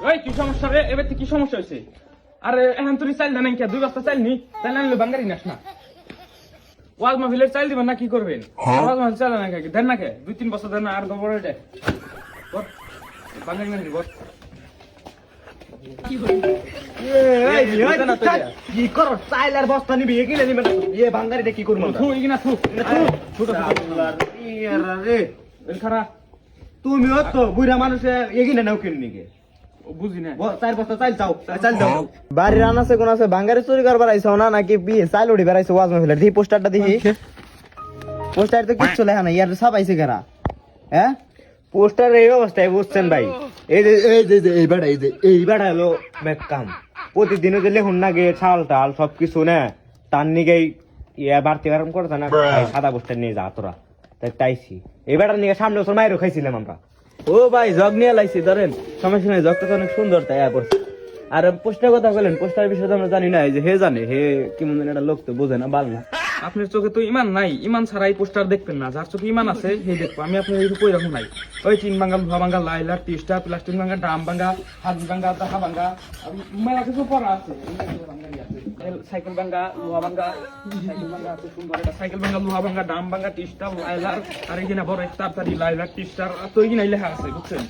ওই কি সমস্যা রে? এবার কি সমস্যা হয়েছে? আরে এখন তুই চাইল না নাকি? 2 বস্তা চাইল নি? তাহলে আনলে বাঙ্গারি নাস না। ওয়াজ মাহফিলের চাইল দিবেন না কি করবেন? ওয়াজ মাহফিল চাইল না কি দেন না কে? 2-3 বস্তা দেন না আর বড় এটা। বল বাঙ্গারি না বল। কি করো চাইলার বস্তা নিবি এগিয়ে নিবে এ বাঙ্গারিটা কি করবো থু ইগিনা থু। ছোট রে খারাপ তুমিও তো বুড়া মানুষে এগিয়ে নাও কিন নিকে বুঝি না। 4 বস্তা চাইল চাও চাইল দাও বাড়ির আনাছে কোন আছে বাঙ্গারি চুরি করবার আইছো না নাকি বিয়ে চাইল উড়ি বেড়াইছো ওয়াজ মাহফিলের দি পোস্টারটা দেখি পোস্টার তো কিচ্ছু লেখা নাই ইয়ার সব আইছে কারা হ্যাঁ পোস্টার এই অবস্থায় বুঝছেন ভাই এই বেড়া হলো কাম প্রতিদিনও যে লেখুন না গে ছাল টাল সবকিছু না তার নিগেই ইয়া বাড়তি বারণ করতে না সাদা পোস্টার নিয়ে যা তোরা তাই তাইছি এই বেটার নিয়ে সামনে বছর মায়েরও খাইছিলাম আমরা ও ভাই জগ নিয়ে লাইছি ধরেন সমস্যা নেই জগটা তো অনেক সুন্দর তাই আর পোস্টার কথা বলেন পোস্টার বিষয়ে তো আমরা জানি না এই যে হে জানে হে কি মনে একটা লোক তো বোঝে না বাল না আপনার চোখে তো ইমান নাই, ইমান ছাড়া এই পোস্টার দেখবেন না। যার চোখে ইমান আছে সেই দেখবো। আমি আপনার এই কই রকম নাই। ওই চিন ভাঙ্গা, লোহা ভাঙ্গা, লাইলা, টিস্টা, প্লাস্টিক ভাঙ্গা, ড্রাম ভাঙ্গা, হাত ভাঙ্গা, দাহা ভাঙ্গা, মেলা কিছু পড়া আছে। সাইকেল ভাঙ্গা, লোহা ভাঙ্গা, সাইকেল ভাঙ্গা আছে সুন্দর এটা। সাইকেল ভাঙ্গা, লোহা ভাঙ্গা, ড্রাম ভাঙ্গা, টিস্টা, লাইলার আর এইখানে বড় তাড়াতাড়ি লাইলার, টিস্টার তো এইখানে লেখা আছে বুঝছেন?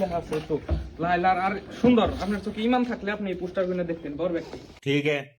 লেখা আছে তো লাইলার আর সুন্দর। আপনার চোখে ইমান থাকলে আপনি এই পোস্টার গুলো দেখতেন বড় ব্যক্তি। ठीक है।